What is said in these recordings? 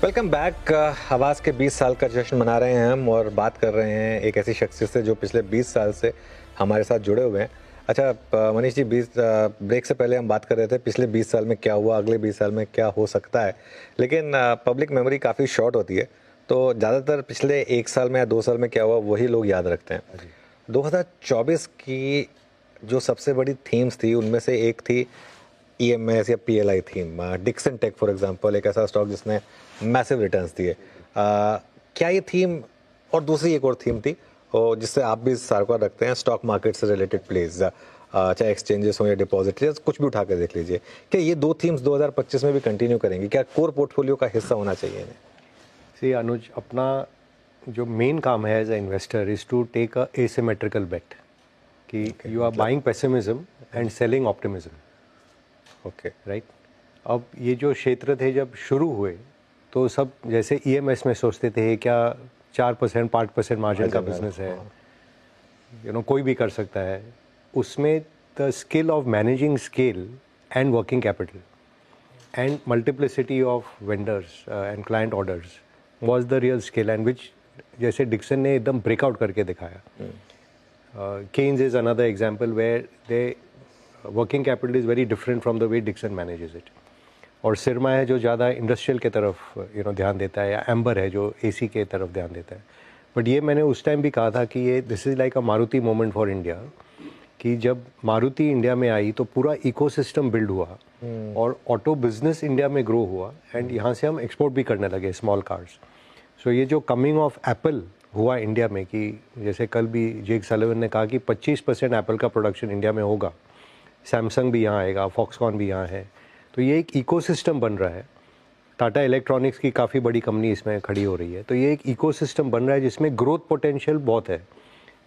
Welcome back. आवाज़ के 20 साल का जश्न मना रहे हैं हम और बात कर रहे हैं एक ऐसी शख्सियत से जो पिछले 20 साल से हमारे साथ जुड़े हुए हैं। अच्छा मनीष जी, 20 ब्रेक से पहले हम बात कर रहे थे पिछले 20 साल में क्या हुआ, अगले 20 साल में क्या हो सकता है, लेकिन पब्लिक मेमोरी काफ़ी शॉर्ट होती है, तो ज़्यादातर पिछले 1 साल में या 2 साल में क्या हुआ वही लोग याद रखते हैं। 2024 की जो सबसे बड़ी थीम्स थी उनमें से एक थी EMS या PLI थीम। डिक्सन टेक फॉर एग्जांपल एक ऐसा स्टॉक जिसने मैसिव रिटर्न्स दिए। क्या ये थीम और दूसरी एक और थीम थी और जिससे आप भी सारवा रखते हैं, स्टॉक मार्केट से रिलेटेड प्लेज, चाहे एक्सचेंजेस हो या डिपॉजिटरीज, कुछ भी उठा कर देख लीजिए। क्या ये दो थीम्स 2025 में भी कंटिन्यू करेंगी? क्या कोर पोर्टफोलियो का हिस्सा होना चाहिए इन्हें? सी अनुज, अपना जो मेन काम है as a investor is to take a asymmetrical bet कि you are buying pessimism and selling optimism. Okay, right. अब ये जो क्षेत्र थे जब शुरू हुए तो सब जैसे EMS में सोचते थे क्या 4% 5% मार्जिन का बिजनेस है, कोई भी कर सकता है। उसमें the skill of managing scale and working capital and multiplicity of vendors and client orders was the real skill and which जैसे डिक्सन ने एकदम ब्रेकआउट करके दिखाया। Kaynes is another example where their working capital is very different from the way Dixon manages it. और सिरमा है जो ज़्यादा industrial के तरफ ध्यान देता है, या एम्बर है जो AC के तरफ ध्यान देता है। बट ये मैंने उस टाइम भी कहा था कि ये this is like a Maruti moment for India, कि जब मारुति इंडिया में आई तो पूरा इकोसिस्टम बिल्ड हुआ और ऑटो बिजनेस इंडिया में ग्रो हुआ एंड यहाँ से हम एक्सपोर्ट भी करने लगे स्मॉल कार्स। सो ये जो कमिंग ऑफ एप्पल हुआ इंडिया में, कि जैसे कल भी जेक सलिवन ने कहा कि 25% एप्पल का प्रोडक्शन इंडिया में होगा, सैमसंग भी यहाँ आएगा, फॉक्सकॉन भी यहाँ है, तो ये एक इकोसिस्टम बन रहा है। टाटा इलेक्ट्रॉनिक्स की काफ़ी बड़ी कंपनी इसमें खड़ी हो रही है, तो ये एक इकोसिस्टम बन रहा है जिसमें ग्रोथ पोटेंशियल बहुत है।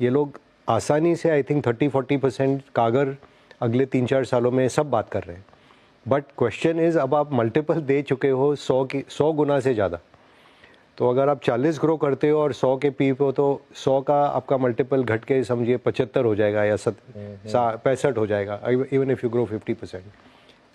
ये लोग आसानी से आई थिंक 30-40% कागर अगले 3-4 सालों में सब बात कर रहे हैं। बट क्वेश्चन इज़, अब आप मल्टीपल दे चुके हो 100 गुना से ज़्यादा, तो अगर आप 40 ग्रो करते हो और 100 के पी हो तो 100 का आपका मल्टीपल घट के समझिए 75 हो जाएगा या 65 हो जाएगा, even if you grow 50%।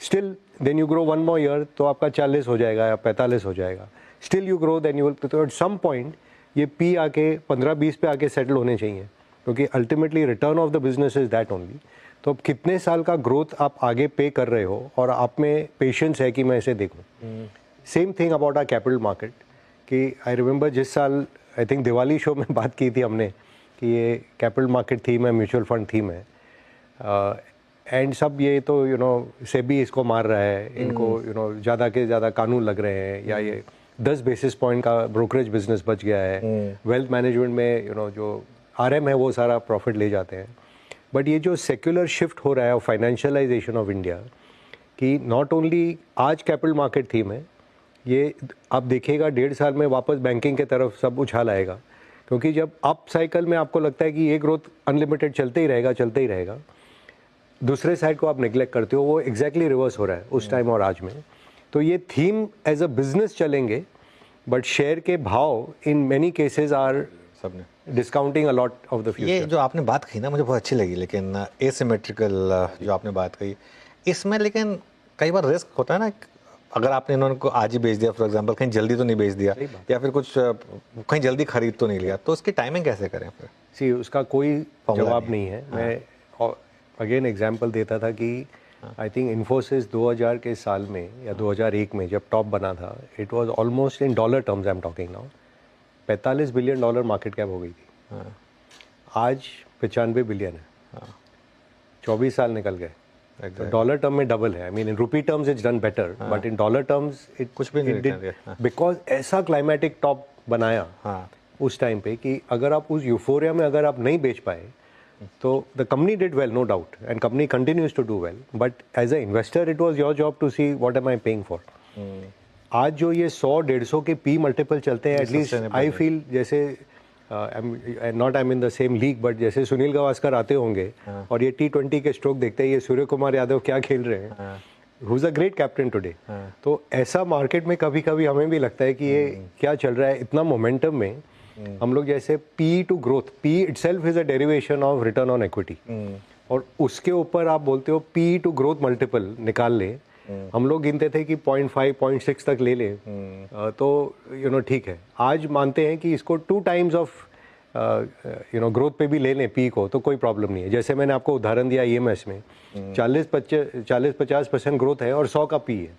Still then you grow 1 more year तो आपका 40 हो जाएगा या 45 हो जाएगा। Still you grow then you will, तो एट सम पॉइंट ये पी आके 15-20 पे आके सेटल होने चाहिए, क्योंकि ultimately return of the business is that only. तो अब कितने साल का ग्रोथ आप आगे पे कर रहे हो और आप में पेशेंस है कि मैं इसे देखूँ। Same thing about are capital market, कि आई रिमेंबर जिस साल आई थिंक दिवाली शो में बात की थी हमने कि ये कैपिटल मार्केट थीम है, म्यूचुअल फंड थीम है, एंड सब ये तो सेबी इसको मार रहा है, इनको ज़्यादा के ज़्यादा कानून लग रहे हैं, या ये 10 बेसिस पॉइंट का ब्रोकरेज बिजनेस बच गया है, वेल्थ मैनेजमेंट में जो RM है वो सारा प्रॉफिट ले जाते हैं। बट ये जो सेक्युलर शिफ्ट हो रहा है फाइनेंशियलाइजेशन ऑफ इंडिया, कि नॉट ओनली आज कैपिटल मार्केट थीम है, ये आप देखिएगा 1.5 साल में वापस बैंकिंग के तरफ सब उछाल आएगा, क्योंकि जब अप साइकिल में आपको लगता है कि ये ग्रोथ अनलिमिटेड चलते ही रहेगा, दूसरे साइड को आप नेग्लेक्ट करते हो, वो एग्जैक्टली रिवर्स हो रहा है उस टाइम और आज में। तो ये थीम एज अ बिजनेस चलेंगे, बट शेयर के भाव इन मेनी केसेस आर सबने discounting a lot of the future. ये जो आपने बात कही ना मुझे बहुत अच्छी लगी, लेकिन एसिमेट्रिकल जो आपने बात कही इसमें, लेकिन कई बार रिस्क होता है ना, अगर आपने इन्होंने को आज ही बेच दिया फॉर एग्जांपल, कहीं जल्दी तो नहीं बेच दिया या फिर कुछ कहीं जल्दी खरीद तो नहीं लिया, तो उसकी टाइमिंग कैसे करें फिर? सी उसका कोई जवाब नहीं है। मैं अगेन एग्जांपल देता था कि आई थिंक इन्फोसिस 2000 के साल में या 2001 में जब टॉप बना था, it was almost in dollar terms I am talking now, $45 billion market cap हो गई थी। आज 95 बिलियन है। 24 साल निकल गए। तो डॉलर टर्म में डबल है। आई मीन इन रूपी terms it's done better, but in dollar terms it कुछ भी नहीं, बिकॉज ऐसा क्लाइमेटिक टॉप बनाया उस टाइम पे कि अगर आप उस यूफोरिया में अगर आप नहीं बेच पाए तो the company did well, no doubt, and company continues to do well, but as a investor it was your job to see what am I paying for. आज जो ये 100-150 के पी मल्टीपल चलते हैं, एटलीस्ट आई फील जैसे not I am in the same league, but जैसे सुनील गावस्कर आते होंगे और ये T20 के स्ट्रोक देखते हैं, ये सूर्य कुमार यादव क्या खेल रहे हैं, who is a great captain today. तो ऐसा मार्केट में कभी कभी हमें भी लगता है कि ये क्या चल रहा है, इतना मोमेंटम में हम लोग जैसे P to growth, P itself is a derivation of return on equity, और उसके ऊपर आप बोलते हो पी टू ग्रोथ मल्टीपल निकाल ले, हम लोग गिनते थे कि 0.5 0.6 तक ले ले तो ठीक है। आज मानते हैं कि इसको 2 टाइम्स ऑफ ग्रोथ पे भी ले लें पी को तो कोई प्रॉब्लम नहीं है। जैसे मैंने आपको उदाहरण दिया ईएमएस में 40-50% ग्रोथ है और 100 का पी है,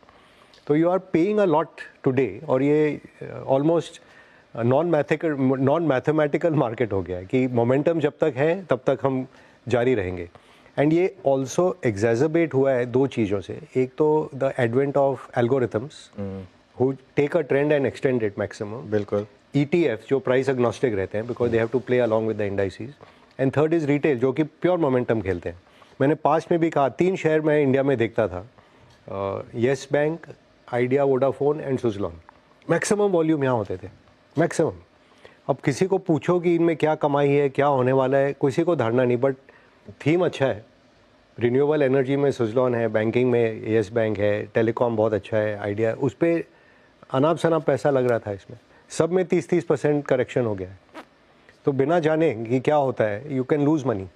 तो you are paying a lot today, और ये ऑलमोस्ट नॉन मैथमेटिकल मार्केट हो गया है कि मोमेंटम जब तक है तब तक हम जारी रहेंगे। एंड ये ऑल्सो एग्जैजर्बेट हुआ है 2 चीज़ों से। एक तो the advent of algorithms who take a trend and extend it maximum. बिल्कुल। ETF जो प्राइस एग्नोस्टिक रहते हैं because they have to play along with the indices. And third is retail जो कि प्योर मोमेंटम खेलते हैं। मैंने पास्ट में भी कहा 3 शेयर मैं इंडिया में देखता था, yes bank, idea, Vodafone and Suzlon. Maximum volume यहाँ होते थे, मैक्सिमम। अब किसी को पूछो कि इनमें क्या कमाई है, क्या होने वाला है, किसी को धारणा नहीं, बट थीम अच्छा है। रिन्यूएबल एनर्जी में सुजलॉन है, बैंकिंग में येस बैंक है, टेलीकॉम बहुत अच्छा है, आइडिया, उस पर अनाप शनाप पैसा लग रहा था। इसमें सब में 30% करेक्शन हो गया है। तो बिना जाने कि क्या होता है you can lose money.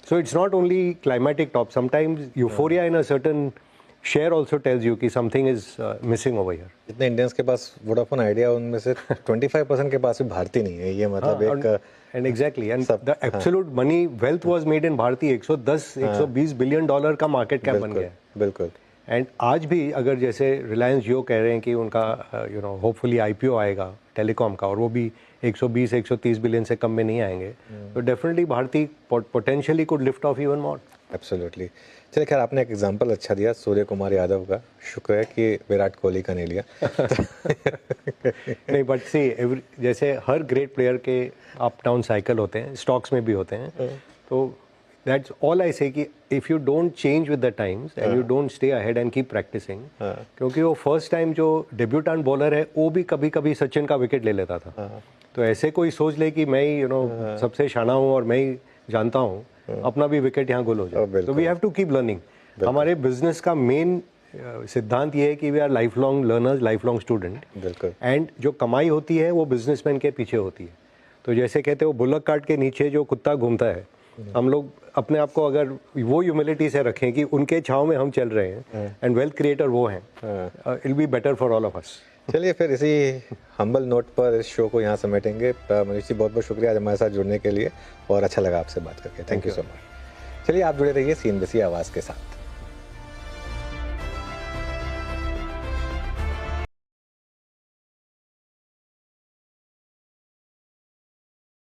So it's not only climatic top, sometimes euphoria in a certain share also tells you कि something is missing over here. जितने इंडियंस के पास वोडाफोन आइडिया उनमें से 25% के पास भी भारतीय नहीं है। ये मतलब एक and exactly and the absolute money wealth was made in भारतीय 110-120 बिलियन डॉलर का मार्केट कैप बन गया है। बिल्कुल। एंड आज भी अगर जैसे रिलायंस जियो कह रहे हैं कि उनका होपफुली IPO आएगा टेलीकॉम का, और वो भी 120-130 बिलियन से कम में नहीं आएंगे, तो definitely Bharti potentially could lift off even more. Absolutely. चलिए, खैर आपने एक एग्जांपल अच्छा दिया सूर्य कुमार यादव का, शुक्र है कि विराट कोहली का नहीं लिया। नहीं, बट सी जैसे हर ग्रेट प्लेयर के अप डाउन साइकिल होते हैं, स्टॉक्स में भी होते हैं। तो दैट्स ऑल आई से कि if you don't change with the times and you don't stay ahead and keep practising, क्योंकि वो फर्स्ट टाइम जो डेब्यूटेंट बॉलर है वो भी कभी कभी सचिन का विकेट ले लेता था। तो ऐसे कोई सोच ले कि मैं ही सबसे शाना हूँ और मैं ही जानता हूँ, अपना भी विकेट यहाँ गोल हो जाए। तो we have to keep learning. हमारे बिजनेस का मेन सिद्धांत ये है कि we are life long learners, life long student. बिल्कुल। एंड जो कमाई होती है वो बिजनेसमैन के पीछे होती है। तो जैसे कहते हैं वो बुलक कार्ट के नीचे जो कुत्ता घूमता है, हम लोग अपने आप को अगर वो ह्यूमिलिटी से रखें कि उनके छांव में हम चल रहे हैं एंड वेल्थ क्रिएटर वो हैं, it will be better for all of us. चलिए, फिर इसी हम्बल नोट पर इस शो को यहाँ समेटेंगे। मनीष जी, बहुत बहुत शुक्रिया आज हमारे साथ जुड़ने के लिए, और अच्छा लगा आपसे बात करके। Thank you so much. चलिए, आप जुड़े रहिए CNBC आवाज़ के साथ।